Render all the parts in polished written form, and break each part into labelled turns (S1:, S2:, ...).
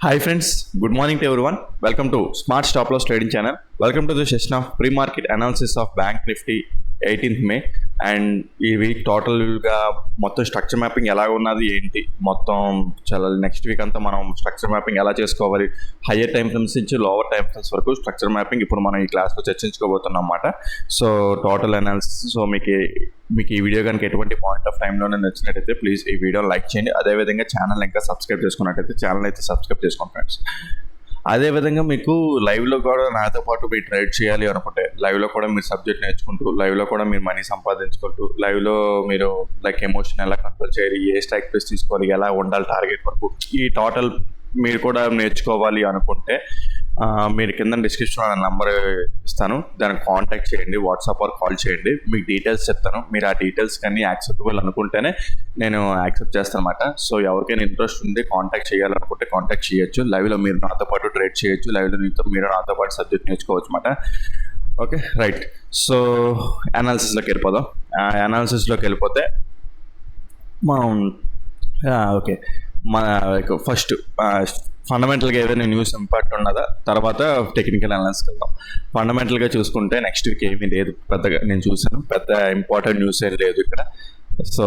S1: Hi friends, good morning to everyone. Welcome to Smart Stop Loss Trading Channel. Welcome to the session of pre-market analysis of Bank Nifty 18th May. And ఈ week టోటల్గా మొత్తం structure mapping ఎలా ఉన్నది ఏంటి మొత్తం చాలా next week అంతా మనం స్ట్రక్చర్ మ్యాపింగ్ ఎలా చేసుకోవాలి, హయ్యర్ టైం ఫ్రేమ్స్ నుంచి లోవర్ టైం ఫ్రేమ్స్ వరకు స్ట్రక్చర్ మ్యాపింగ్ ఇప్పుడు మనం ఈ క్లాస్లో చర్చించుకోబోతున్నాం అన్నమాట. So total analysis. సో మీకు ఈ వీడియో కనుక ఎటువంటి పాయింట్ ఆఫ్ టైంలోనే నచ్చినట్టయితే ప్లీజ్ ఈ వీడియో లైక్ చేయండి. అదేవిధంగా ఛానల్ ఇంకా సబ్స్క్రైబ్ చేసుకున్నట్టయితే ఛానల్ అయితే సబ్స్క్రైబ్ చేసుకోండి ఫ్రెండ్స్. అదేవిధంగా మీకు లైవ్లో కూడా నాతో పాటు మీరు ట్రేడ్ చేయాలి అనుకుంటే లైవ్లో కూడా మీరు సబ్జెక్ట్ నేర్చుకుంటూ, లైవ్లో కూడా మీరు మనీ సంపాదించుకుంటూ, లైవ్లో మీరు లైక్ ఎమోషన్ ఎలా కంట్రోల్ చేయాలి, ఏ స్ట్రైక్ ప్రైస్ తీసుకోవాలి, ఎలా ఉండాలి టార్గెట్ వరకు, ఈ టోటల్ మీరు కూడా నేర్చుకోవాలి అనుకుంటే మీరు కింద డిస్క్రిప్షన్లో నెంబర్ ఇస్తాను, దానికి కాంటాక్ట్ చేయండి, వాట్సాప్ ఆర్ కాల్ చేయండి, మీకు డీటెయిల్స్ చెప్తాను. మీరు ఆ డీటెయిల్స్ కానీ యాక్సెప్టబుల్ అనుకుంటేనే నేను యాక్సెప్ట్ చేస్తాను అనమాట. సో ఎవరికైనా ఇంట్రెస్ట్ ఉంది కాంటాక్ట్ చేయాలనుకుంటే కాంటాక్ట్ చేయొచ్చు. లైవ్లో మీరు నాతో పాటు ట్రేడ్ చేయొచ్చు, లైవ్లో మీరు నాతో పాటు సబ్జెక్ట్ నేర్చుకోవచ్చు అనమాట. Okay right. సో అనాలిసిస్లోకి వెళ్ళిపోదాం. అనాలిసిస్లోకి వెళ్ళిపోతే మనం ఓకే మన ఫస్ట్ ఫండమెంటల్గా ఏదైనా న్యూస్ ఇంపాక్ట్ ఉన్నదా, తర్వాత టెక్నికల్ అనాలిసిస్కి వెళ్దాం. ఫండమెంటల్గా చూసుకుంటే నెక్స్ట్ వీక్ ఏమీ లేదు పెద్దగా, నేను చూసాను పెద్ద ఇంపార్టెంట్ న్యూస్ ఏం లేదు ఇక్కడ. సో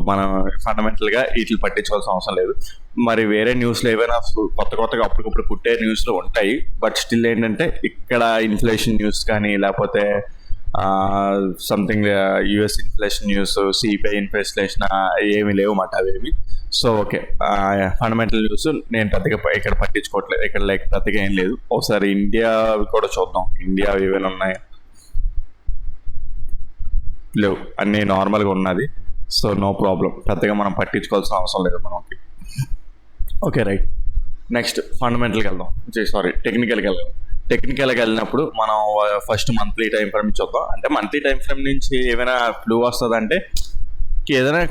S1: మనం ఫండమెంటల్గా వీటిని పట్టించుకోవాల్సిన అవసరం లేదు. మరి వేరే న్యూస్లో ఏవైనా కొత్తగా అప్పటికప్పుడు పుట్టే న్యూస్లో ఉంటాయి, బట్ స్టిల్ ఏంటంటే ఇక్కడ ఇన్ఫ్లేషన్ న్యూస్ కానీ లేకపోతే something US inflation news, CPI inflation ఏమీ లేవు మాట అవేమి. సో ఓకే, ఫండమెంటల్ న్యూస్ నేను పెద్దగా ఇక్కడ పట్టించుకోవట్లేదు, ఇక్కడ లైక్ పెద్దగా ఏం లేదు. ఒకసారి ఇండియా కూడా చూద్దాం, ఇండియా ఏమైనా ఉన్నాయా, లేవు, అన్నీ నార్మల్గా ఉన్నది. సో నో ప్రాబ్లం, పెద్దగా మనం పట్టించుకోవాల్సిన అవసరం లేదు మనకి. Okay right. నెక్స్ట్ ఫండమెంటల్కి వెళ్దాం, టెక్నికల్కి వెళ్దాం. టెక్నికల్గా వెళ్ళినప్పుడు మనం ఫస్ట్ మంత్లీ టైం ఫ్రేమ్ చూద్దాం. అంటే మంత్లీ టైం ఫ్రేమ్ నుంచి ఏమైనా ఫ్లూ వస్తుంది అంటే ఏదైనా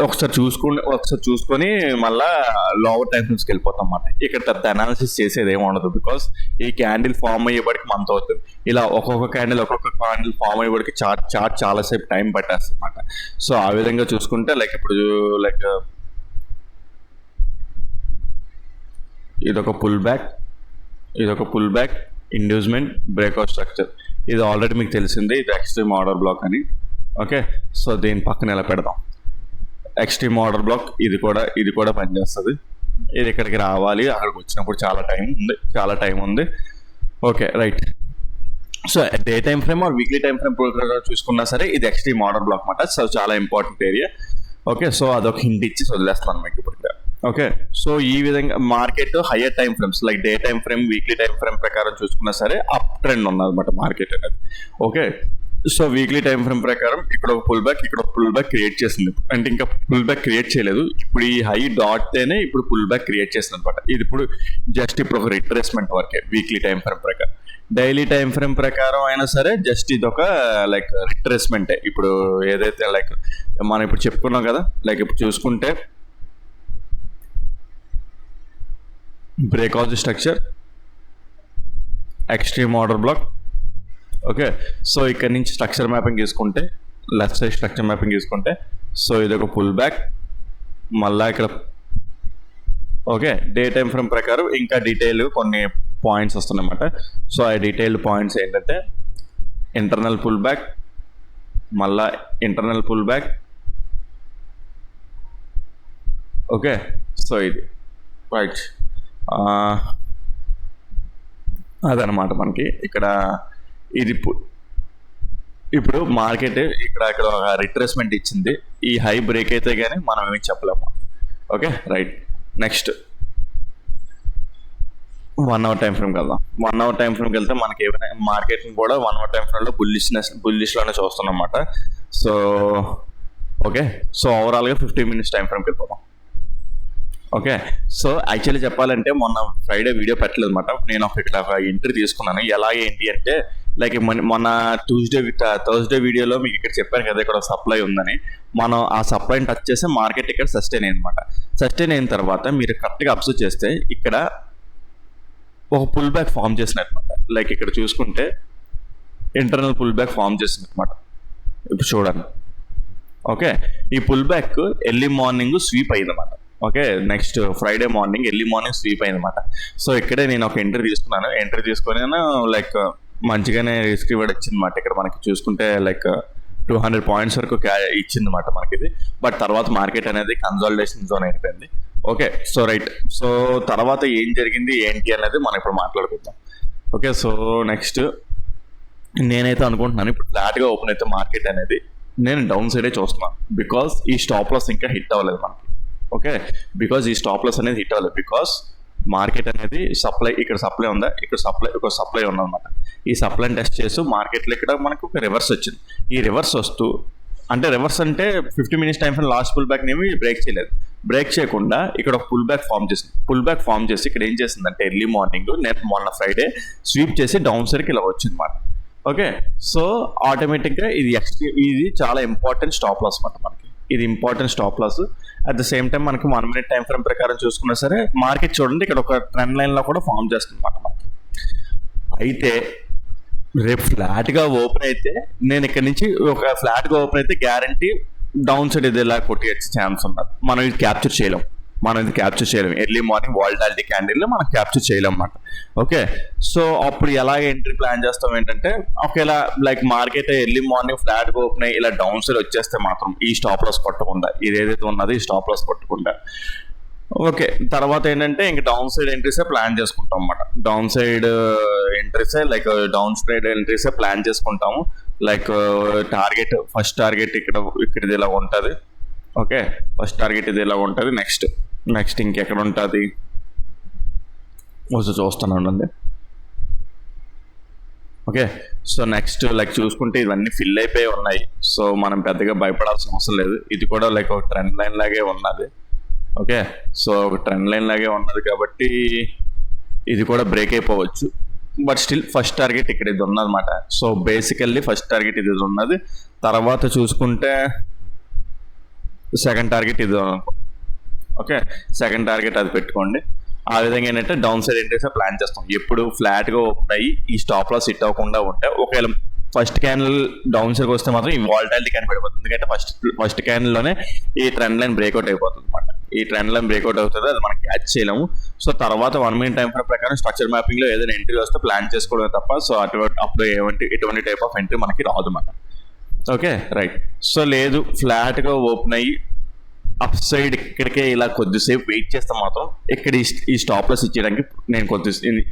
S1: ఒకసారి చూసుకొని మళ్ళీ లోవర్ టైం ఫ్రేమ్స్కి వెళ్ళిపోతాం అన్నమాట. ఇక్కడ పెద్ద అనాలిసిస్ చేసేది ఏమి ఉండదు, బికాస్ ఈ క్యాండిల్ ఫామ్ అయ్యేప్పటికి మంత్ అవుతుంది. ఇలా ఒక్కొక్క క్యాండిల్ ఫామ్ అయ్యేప్పటికి చార్ట్ చాలాసేపు టైం పట్టేస్తుంది అన్నమాట. సో ఆ విధంగా చూసుకుంటే ఇప్పుడు ఇదొక pull back inducement breakout structure. ఇది ఆల్రెడీ మీకు తెలిసిందే, ఇది ఎక్స్ట్రీమ్ ఆర్డర్ బ్లాక్ అని. ఓకే, సో దీని పక్కన ఎలా పెడదాం, ఎక్స్ట్రీమ్ ఆర్డర్ బ్లాక్ ఇది కూడా పనిచేస్తుంది. ఇది ఇక్కడికి రావాలి, అక్కడికి వచ్చినప్పుడు చాలా టైం ఉంది. Okay right. So day time frame or weekly time frame చూసుకున్నా సరే ఇది ఎక్స్ట్రీమ్ ఆర్డర్ బ్లాక్ అన్నమాట. సో చాలా ఇంపార్టెంట్ ఏరియా. ఓకే, సో అదొక హింట్ ఇచ్చి వదిలేస్తాను మీకు ఇప్పుడు. ఓకే, సో ఈ విధంగా market higher time frames like day time frame, weekly time frame ప్రకారం చూసుకున్నా సరే అప్ ట్రెండ్ ఉన్నదన్నమాట మార్కెట్ అనేది. Okay, so weekly time frame ప్రకారం ఇక్కడ ఒక పుల్ బ్యాక్ క్రియేట్ చేసింది. అంటే ఇంకా పుల్ బ్యాక్ క్రియేట్ చేయలేదు, ఇప్పుడు ఈ హై డాట్తేనే ఇప్పుడు పుల్ బ్యాక్ క్రియేట్ చేసింది అనమాట. ఇది ఇప్పుడు జస్ట్ ఇప్పుడు ఒక రిట్రేస్మెంట్ వరకే వీక్లీ టైం ఫ్రేమ్ ప్రకారం. డైలీ టైం ఫ్రేమ్ ప్రకారం అయినా సరే జస్ట్ ఇది ఒక లైక్ రిట్రేస్మెంటే. ఇప్పుడు ఏదైతే లైక్ మనం ఇప్పుడు చెప్పుకున్నాం కదా, లైక్ ఇప్పుడు చూసుకుంటే breakout structure, extreme order black. Okay, so ఇక్కడ నుంచి స్ట్రక్చర్ మ్యాపింగ్ తీసుకుంటే లెఫ్ట్ సైడ్ స్ట్రక్చర్ మ్యాపింగ్ తీసుకుంటే సో ఇది ఒక పుల్ బ్యాక్ మళ్ళా ఇక్కడ. ఓకే, డే టైం ఫ్రేమ్ ప్రకారం ఇంకా డీటెయిల్ కొన్ని పాయింట్స్ వస్తున్నాయన్నమాట. సో ఆ డీటెయిల్డ్ పాయింట్స్ ఏంటంటే ఇంటర్నల్ పుల్ బ్యాక్, మళ్ళా internal pull back. Okay, so ఇది రైట్. అదనమాట మనకి ఇక్కడ ఇది. ఇప్పుడు మార్కెట్ ఇక్కడ ఒక రిట్రేస్మెంట్ ఇచ్చింది, ఈ హై బ్రేక్ అయితే కానీ మనం ఏమి చెప్పలేము. Okay right. Next 1 hour time ఫ్రేమ్కి వెళ్దాం. 1 hour టైం ఫ్రేమ్కి వెళ్తే మనకి ఏమైనా మార్కెట్ని కూడా 1 hour టైం ఫ్రేమ్లో బుల్లిష్లోనే చూస్తున్నాం అన్నమాట. సో ఓకే, సో ఓవరాల్గా 15 minutes టైం ఫ్రేమ్కి వెళ్ళిపోదాం. ఓకే, సో యాక్చువల్లీ చెప్పాలంటే మొన్న ఫ్రైడే వీడియో పెట్టలేదు అనమాట. నేను ఇక్కడ ఒక ఎంట్రీ తీసుకున్నాను. ఎలా ఏంటి అంటే లైక్ మొన్న థర్స్డే వీడియోలో మీకు ఇక్కడ చెప్పాను కదా, ఇక్కడ సప్లై ఉందని. మనం ఆ సప్లైని టచ్ చేస్తే మార్కెట్ ఇక్కడ సస్టైన్ అయింది అనమాట. సస్టైన్ అయిన తర్వాత మీరు కరెక్ట్గా అబ్జర్వ్ చేస్తే ఇక్కడ ఒక పుల్ బ్యాక్ ఫామ్ చేసినట్టు. లైక్ ఇక్కడ చూసుకుంటే ఇంటర్నల్ పుల్ బ్యాక్ ఫామ్ చేసినట్టు. ఇప్పుడు చూడండి. ఓకే, ఈ pull back early morning sweep అయిందన్నమాట. Okay, next Friday morning early morning sweep అయిందన్నమాట. సో ఇక్కడే నేను ఒక ఎంట్రీ తీసుకున్నాను. ఎంట్రీ తీసుకొని లైక్ మంచిగానే రిస్క్ రివార్డ్ ఇచ్చిందన్నమాట. ఇక్కడ మనకి చూసుకుంటే లైక్ 200 పాయింట్స్ వరకు ఇచ్చిందన్నమాట మనకి ఇది. బట్ తర్వాత మార్కెట్ అనేది కన్సాలిడేషన్ జోన్ అయిపోయింది. Okay, so right. సో తర్వాత ఏం జరిగింది ఏంటి అనేది మనం ఇప్పుడు మాట్లాడుకుందాం. ఓకే, సో నెక్స్ట్ నేనైతే అనుకుంటున్నాను ఇప్పుడు ఫ్లాట్గా ఓపెన్ అయితే మార్కెట్ అనేది నేను డౌన్ సైడే చూస్తున్నాను. బికాస్ ఈ స్టాప్ లాస్ ఇంకా హిట్ అవ్వలేదు మనకి. ఓకే, బికాస్ ఈ స్టాప్ లాస్ అనేది హిట్ అవ్వలేదు. బికాస్ మార్కెట్ అనేది సప్లై, ఇక్కడ సప్లై ఉందా, ఇక్కడ సప్లై ఉందన్నమాట. ఈ సప్లైని టెస్ట్ చేస్తూ మార్కెట్లో ఇక్కడ మనకు ఒక రివర్స్ వచ్చింది. ఈ రివర్స్ వస్తూ అంటే రివర్స్ అంటే 50 minutes time frame last pull back ఏమి బ్రేక్ చేయలేదు. బ్రేక్ చేయకుండా ఇక్కడ ఒక పుల్ బ్యాక్ ఫామ్ చేసింది. పుల్ బ్యాక్ ఫామ్ చేసి ఇక్కడ ఏం చేసిందంటే ఎర్లీ మార్నింగ్ నేను మొన్న ఫ్రైడే స్వీప్ చేసి డౌన్ సైడ్కి ఇలా వచ్చిందన్నమాట. ఓకే, సో ఆటోమేటిక్గా ఇది చాలా ఇంపార్టెంట్ స్టాప్ లాస్ అన్నమాట మనకి. ఇది important stop loss. At the same time మనకి 1 minute టైం ఫ్రేమ్ ప్రకారం చూసుకున్నా సరే మార్కెట్ చూడండి ఇక్కడ ఒక ట్రెండ్ లైన్లో కూడా ఫామ్ చేస్తుంది అన్నమాట మనకి. అయితే రేపు ఫ్లాట్గా ఓపెన్ అయితే నేను ఇక్కడ నుంచి ఒక ఫ్లాట్గా ఓపెన్ అయితే గ్యారంటీ డౌన్ సైడ్ ఇది ఇలా కొట్టేచ్చే ఛాన్స్ ఉన్నది. మనం ఇది క్యాప్చర్ చేయలేం. ఎర్లీ మార్నింగ్ వాలటాలిటీ క్యాండిల్లో మనం క్యాప్చర్ చేయలేం అన్నమాట. ఓకే, సో అప్పుడు ఎలా ఎంట్రీ ప్లాన్ చేస్తాం ఏంటంటే ఒకేలా లైక్ మార్కెట్ ఎర్లీ మార్నింగ్ ఫ్లాట్గా ఓపెన్ అయ్యి ఇలా డౌన్ సైడ్ వచ్చేస్తే మాత్రం ఈ స్టాప్ లాస్ కొట్టకుండా, ఇది ఏదైతే ఉన్నదో ఈ స్టాప్ లాస్ కొట్టకుండా ఓకే, తర్వాత ఏంటంటే ఇంక డౌన్ సైడ్ ఎంట్రీసే ప్లాన్ చేసుకుంటాం అన్నమాట. డౌన్ సైడ్ ఎంట్రీసే ప్లాన్ చేసుకుంటాము. లైక్ టార్గెట్, ఫస్ట్ టార్గెట్ ఇక్కడ ఇలా ఉంటుంది. ఓకే, ఫస్ట్ టార్గెట్ ఇది ఇలా ఉంటుంది. నెక్స్ట్ ఇంకెక్కడ ఉంటుంది చూస్తాను అండి. ఓకే, సో నెక్స్ట్ లైక్ చూసుకుంటే ఇవన్నీ ఫిల్ అయిపోయి ఉన్నాయి. సో మనం పెద్దగా భయపడాల్సిన అవసరం లేదు. ఇది కూడా లైక్ ఒక ట్రెండ్ లైన్ లాగే ఉన్నది. ఓకే, సో ఒక ట్రెండ్ లైన్ లాగే ఉన్నది కాబట్టి ఇది కూడా బ్రేక్ అయిపోవచ్చు. బట్ స్టిల్ ఫస్ట్ టార్గెట్ ఇక్కడ ఇది ఉన్నదన్నమాట. సో బేసికల్లీ ఫస్ట్ టార్గెట్ ఇది ఉన్నది. తర్వాత చూసుకుంటే సెకండ్ టార్గెట్ ఇది. ఓకే, సెకండ్ టార్గెట్ అది పెట్టుకోండి. ఆ విధంగా ఏంటంటే డౌన్ సైడ్ ఎంట్రీస్ ప్లాన్ చేస్తాం. ఎప్పుడు ఫ్లాట్గా ఓపెన్ అయ్యి ఈ స్టాప్ లాస్ హిట్ అవ్వకుండా ఉంటే ఒకవేళ ఫస్ట్ క్యాండిల్ డౌన్ సైడ్కి వస్తే మాత్రం ఈ వాలటాలిటీ క్యాన్ పడిపోతుంది. ఎందుకంటే ఫస్ట్ క్యాండిల్లోనే ఈ ట్రెండ్ లైన్ బ్రేక్అవుట్ అయిపోతుంది అనమాట. ఈ ట్రెండ్ లైన్ బ్రేక్అవుట్ అవుతుంది, అది మనం క్యాచ్ చేయలేము. సో తర్వాత 1 minute టైం ఫ్రేమ్ ప్రకారం స్ట్రక్చర్ మ్యాపింగ్లో ఏదైనా ఎంట్రీ వస్తే ప్లాన్ చేసుకోవడమే తప్ప సో అప్పుడు ఎటువంటి టైప్ ఆఫ్ ఎంట్రీ మనకి రాదు అన్నమాట. Okay, right. సో లేదు ఫ్లాట్గా ఓపెన్ అయ్యి అప్ సైడ్ ఇక్కడికే ఇలా కొద్దిసేపు వెయిట్ చేస్తే మాత్రం ఇక్కడ ఈ స్టాప్ లాస్ ఇచ్చేయడానికి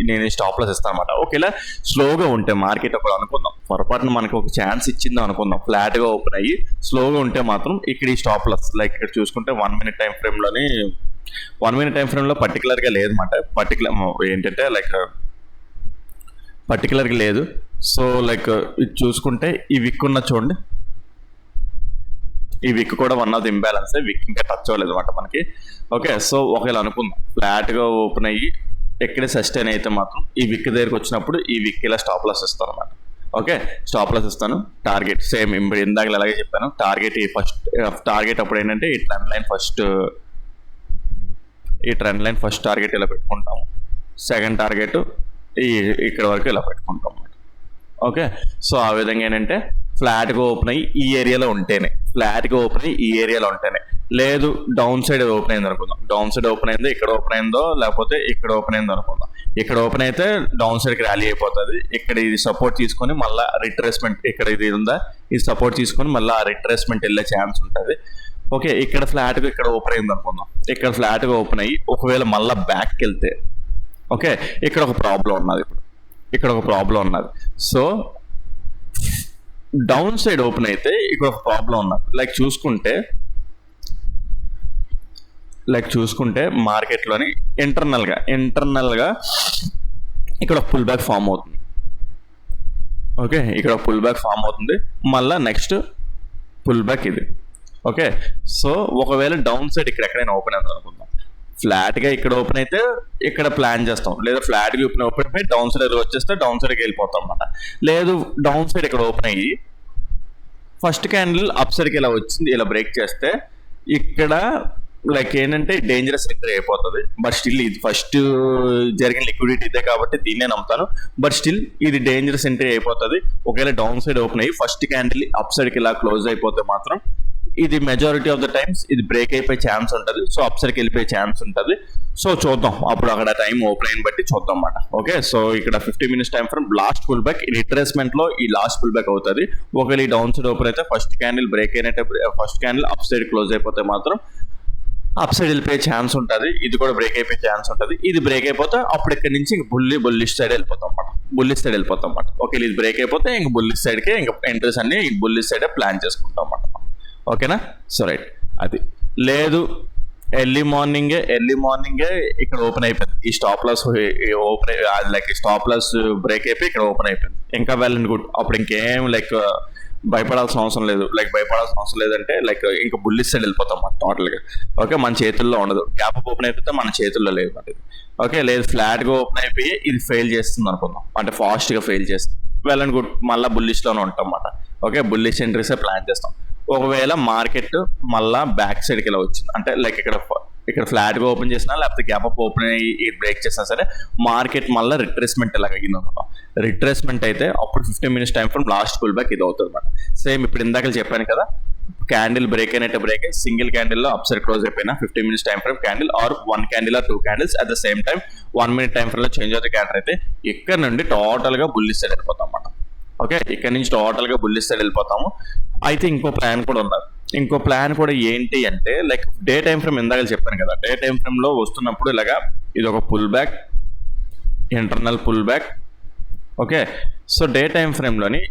S1: నేను స్టాప్ లాస్ ఇస్తాను అనమాట. ఓకేలా స్లోగా ఉంటే మార్కెట్ ఒకటి అనుకుందాం, పొరపాటున మనకు ఒక ఛాన్స్ ఇచ్చిందో అనుకుందాం, ఫ్లాట్గా ఓపెన్ అయ్యి స్లోగా ఉంటే మాత్రం ఇక్కడ ఈ స్టాప్ లాస్ లైక్ ఇక్కడ చూసుకుంటే 1 minute టైం ఫ్రేమ్లోని 1 minute టైం ఫ్రేమ్లో పర్టికులర్గా లేదన్నమాట. ఏంటంటే లైక్ పర్టికులర్గా లేదు. సో లైక్ ఇది చూసుకుంటే ఈ విక్ ఉన్న చూడండి, ఈ విక్ కూడా వన్ ఆఫ్ ది ఇంబ్యాలెన్స్. విక్ ఇంకా టచ్ అవ్వలేదు అనమాట మనకి. ఓకే, సో ఒకవేళ అనుకుందాం ఫ్లాట్గా ఓపెన్ అయ్యి ఎక్కడే సస్టైన్ అయితే మాత్రం ఈ విక్ దగ్గరికి వచ్చినప్పుడు ఈ విక్ ఇలా స్టాప్ లాస్ ఇస్తాను అనమాట. ఓకే, స్టాప్ లాస్ ఇస్తాను. టార్గెట్ సేమ్ ఇందాక అలాగే చెప్పాను. టార్గెట్ టార్గెట్ అప్పుడు ఏంటంటే ఈ ట్రెండ్ లైన్ ఫస్ట్ టార్గెట్ ఇలా పెట్టుకుంటాము. సెకండ్ టార్గెట్ ఇక్కడ వరకు ఇలా పెట్టుకుంటాం అన్నమాట. ఓకే, సో ఆ విధంగా ఏంటంటే ఫ్లాట్గా ఓపెన్ అయ్యి ఈ ఏరియాలో ఉంటేనే, లేదు డౌన్ సైడ్ ఓపెన్ అయింది అనుకుందాం. డౌన్ సైడ్ ఓపెన్ అయిందో ఇక్కడ ఓపెన్ అయిందో లేకపోతే ఇక్కడ ఓపెన్ అయిందో అనుకుందాం. ఇక్కడ ఓపెన్ అయితే డౌన్ సైడ్కి ర్యాలీ అయిపోతుంది. ఇక్కడ ఇది సపోర్ట్ తీసుకొని మళ్ళీ రిట్రేస్మెంట్, ఇక్కడ ఇది ఉందా ఇది సపోర్ట్ తీసుకొని మళ్ళీ రిట్రేస్మెంట్ వెళ్ళే ఛాన్స్ ఉంటుంది. ఓకే, ఇక్కడ ఫ్లాట్గా ఇక్కడ ఓపెన్ అయింది అనుకుందాం. ఇక్కడ ఫ్లాట్గా ఓపెన్ అయ్యి ఒకవేళ మళ్ళీ బ్యాక్కి వెళ్తే ఓకే ఇక్కడ ఒక ప్రాబ్లం ఉన్నది. సో డౌన్ సైడ్ ఓపెన్ అయితే ఇక్కడ ఒక ప్రాబ్లం ఉన్నది. లైక్ చూసుకుంటే మార్కెట్లోని ఇంటర్నల్గా ఇక్కడ ఒక పుల్ బ్యాక్ ఫామ్ అవుతుంది. ఓకే, ఇక్కడ పుల్ బ్యాక్ ఫామ్ అవుతుంది. మళ్ళీ నెక్స్ట్ పుల్ బ్యాక్ ఇది. ఓకే, సో ఒకవేళ డౌన్ సైడ్ ఇక్కడ ఎక్కడైనా ఓపెన్ అయింది అనుకుందాం. ఫ్లాట్గా ఇక్కడ ఓపెన్ అయితే ఇక్కడ ప్లాన్ చేస్తాం, లేదా ఫ్లాట్గా ఓపెన్ అయిపోయి డౌన్ సైడ్ వచ్చేస్తే డౌన్ సైడ్కి వెళ్ళిపోతాం అనమాట. లేదు డౌన్ సైడ్ ఇక్కడ ఓపెన్ అయ్యి ఫస్ట్ క్యాండిల్ అప్ సైడ్కి ఇలా వచ్చింది, ఇలా బ్రేక్ చేస్తే ఇక్కడ లైక్ ఏంటంటే డేంజరస్ ఎంట్రీ అయిపోతుంది. బట్ స్టిల్ ఇది ఫస్ట్ జరిగిన లిక్విడిటీ ఇదే కాబట్టి దీన్నే నమ్ముతాను. బట్ స్టిల్ ఇది డేంజరస్ ఎంట్రీ అయిపోతుంది. ఒకవేళ డౌన్ సైడ్ ఓపెన్ అయ్యి ఫస్ట్ క్యాండిల్ అప్ సైడ్కి ఇలా క్లోజ్ అయిపోతే మాత్రం ఇది మెజారిటీ ఆఫ్ ద టైమ్స్ ఇది బ్రేక్ అయిపోయే ఛాన్స్ ఉంటుంది. సో అప్ సైడ్కి వెళ్ళిపోయే ఛాన్స్ ఉంటుంది. సో చూద్దాం అప్పుడు అక్కడ టైం ఓపెన్ అయిన బట్టి చూద్దాం అన్నమాట. ఓకే, సో ఇక్కడ 50 minutes time from last pull back retracement లో ఈ లాస్ట్ పుల్ బ్యాక్ అవుతుంది. ఒకవేళ ఈ డౌన్ సైడ్ ఓపెన్ అయితే ఫస్ట్ క్యాండిల్ బ్రేక్ అయినట్టే, first candle up side close అయిపోతే మాత్రం అప్ సైడ్ వెళ్ళిపోయే ఛాన్స్ ఉంటుంది. ఇది కూడా బ్రేక్ అయిపోయే ఛాన్స్ ఉంటుంది. ఇది బ్రేక్ అయిపోతే అప్పుడు ఇక్కడ నుంచి ఇంక బుల్లిష్ సైడ్ వెళ్ళిపోతాం అన్నమాట. ఓకే, ఇది బ్రేక్ అయిపోతే ఇంక బుల్లిష్ సైడ్కి ఇంకా ఎంట్రీస్ అన్ని బుల్లిష్ సైడ్ ప్లాన్ చేసుకుంటాం అన్నమాట. ఓకేనా, సో రైట్. అది లేదు ఎర్లీ మార్నింగే ఇక్కడ ఓపెన్ అయిపోయింది. ఈ stop loss open like stop loss break అయిపోయి ఇక్కడ ఓపెన్ అయిపోయింది. ఇంకా వెల్ అండ్ గుడ్. అప్పుడు ఇంకేం లైక్ భయపడాల్సిన అవసరం లేదు. లేదంటే లైక్ ఇంకా బుల్లిష్ సైడ్ వెళ్ళిపోతాం మనం టోటల్గా. ఓకే, మన చేతుల్లో ఉండదు. గ్యాప్ అప్ ఓపెన్ అయిపోతే మన చేతుల్లో లేదు అది. ఓకే, లేదు ఫ్లాట్గా ఓపెన్ అయిపోయి ఇది ఫెయిల్ చేస్తుంది అనుకుందాం, అంటే ఫాస్ట్గా ఫెయిల్ చేస్తుంది. వెల్ అండ్ గుడ్, మళ్ళీ బుల్లిష్లోనే ఉంటాం అన్నమాట. ఓకే, బుల్లిష్ ఎంట్రీసే ప్లాన్ చేస్తాం. ఒకవేళ మార్కెట్ మళ్ళా బ్యాక్ సైడ్కి ఇలా వచ్చింది అంటే లైక్ ఇక్కడ ఫ్లాట్గా ఓపెన్ చేసినా లేకపోతే గ్యాప్ అప్ ఓపెన్ అయ్యి బ్రేక్ చేసినా సరే మార్కెట్ మళ్ళీ రిట్రేస్మెంట్ ఇలా అయ్యింది అనుకున్నాం. రిట్రేస్మెంట్ అయితే అప్పుడు 15 minutes time from last pull back ఇది అవుతుంది అనమాట. సేమ్ ఇప్పుడు ఇందాక చెప్పాను కదా, క్యాండిల్ బ్రేక్ అయినట్టు బ్రేక్ సింగిల్ క్యాండిల్లో అప్ సైడ్ క్లోజ్ అయిపోయినా 15 minutes time frame candle or 1 candle or 2 candles at the same time 1 minute time frame లో చేంజ్ అవుతుంది క్యాండిల్ అయితే ఇక్కడ నుండి టోటల్ గా బుల్లిష్ సైడ్ వెళ్ళిపోతాం అన్నమాట. ఓకే, ఇక్కడ నుంచి టోటల్ గా బుల్లిష్ సైడ్ వెళ్ళిపోతాము. అయితే ఇంకో ప్లాన్ కూడా ఉన్నారు. ఇంకో ప్లాన్ కూడా ఏంటి అంటే లైక్ డే టైం ఫ్రేమ్ ఇందాక చెప్పాను కదా, డే టైం ఫ్రేమ్ లో వస్తున్నప్పుడు ఇలాగా ఇది ఒక pull back, internal pull back. Okay, so day time frame లోని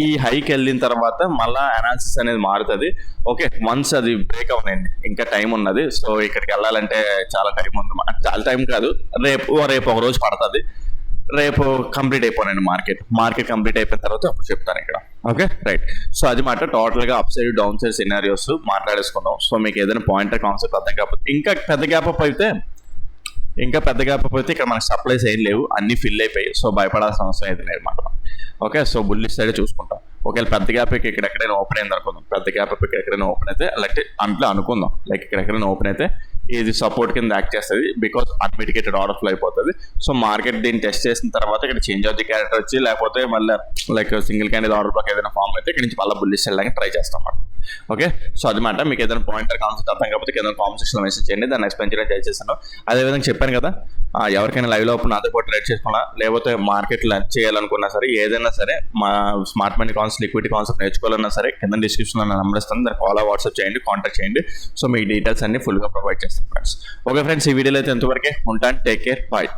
S1: ఈ హైకి వెళ్ళిన తర్వాత మళ్ళా అనాలిసిస్ అనేది మారుతుంది. ఓకే, వన్స్ అది బ్రేక్ అవునండి, ఇంకా టైం ఉన్నది. సో ఇక్కడికి వెళ్ళాలంటే చాలా టైం ఉంది, చాలా టైం కాదు, రేపు ఒక రోజు పడుతుంది. రేపు కంప్లీట్ అయిపోయినండి మార్కెట్ కంప్లీట్ అయిపోయిన తర్వాత అప్పుడు చెప్తాను ఇక్కడ. Okay right. సో అది మాట టోటల్గా up side down side scenarios మాట్లాడేసుకున్నాం. సో మీకు ఏదైనా పాయింటర్ కాన్సెప్ట్ అర్థం కాకపోతే ఇంకా పెద్ద గ్యాప్ అప్ అయితే ఇక్కడ మనకి సప్లైస్ ఏం లేవు, అన్ని ఫిల్ అయిపోయాయి. సో భయపడాల్సిన అవసరం అయితే లేదు మాట. ఓకే, సో బుల్లిష్ సైడ్ చూసుకుంటాం. ఒకవేళ పెద్ద గ్యాప్ ఇక్కడ ఎక్కడైనా ఓపెన్ అయింది అనుకుందాం, పెద్ద గ్యాప్ ఇక్కడ ఎక్కడైనా ఓపెన్ అయితే అలాంటి అంట్లో అనుకుందాం లైక్ ఇక్కడ ఎక్కడైనా ఓపెన్ అయితే ఇది సపోర్ట్ కింద యాక్ట్ చేస్తుంది బికాస్ అన్మిటికేటెడ్ ఆర్డర్ ఫ్లో అయిపోతుంది. సో మార్కెట్ దీన్ని టెస్ట్ చేసిన తర్వాత ఇక్కడ చేంజ్ ఆఫ్ ది క్యారెక్టర్ వచ్చి లేకపోతే మళ్ళీ like single candle order black ఏదైనా ఫామ్ అయితే ఇక్కడ నుంచి మళ్ళీ బుల్లిష్ వెళ్ళడానికి ట్రై చేస్తాం అన్నమాట. ఓకే, సో అది మాట. మీకు ఏదైనా పాయింటర్ కాన్సెప్ట్ అర్థం కాకపోతే ఏదైనా కామెంట్ సెక్షన్లో మెసేజ్ చేయండి, దాన్ని ఎక్స్ప్లెయిన్ చేయడం ట్రై చేస్తాను. అదేవిధంగా చెప్పాను కదా, ఎవరికైనా లైవ్ లో నాతో పాటు ట్రేడ్ చేసుకోవాలా లేకపోతే మార్కెట్ లంచ్ చేయాలనుకున్నా సరే ఏదైనా సరే మా smart money concept liquidity concept నేర్చుకోవాలన్నా సరే కింద డిస్క్రిప్షన్లో నా నెంబర్ ఇస్తాను, దానికి కాల్ వాట్సాప్ చేయండి, కాంటాక్ట్ చేయండి. సో మీ డీటెయిల్స్ అన్ని ఫుల్గా ప్రొవైడ్ చేస్తాను ఫ్రెండ్స్. ఓకే ఫ్రెండ్స్, ఈ వీడియోలో అయితే ఎంతవరకే ఉంటాను. Take care, bye.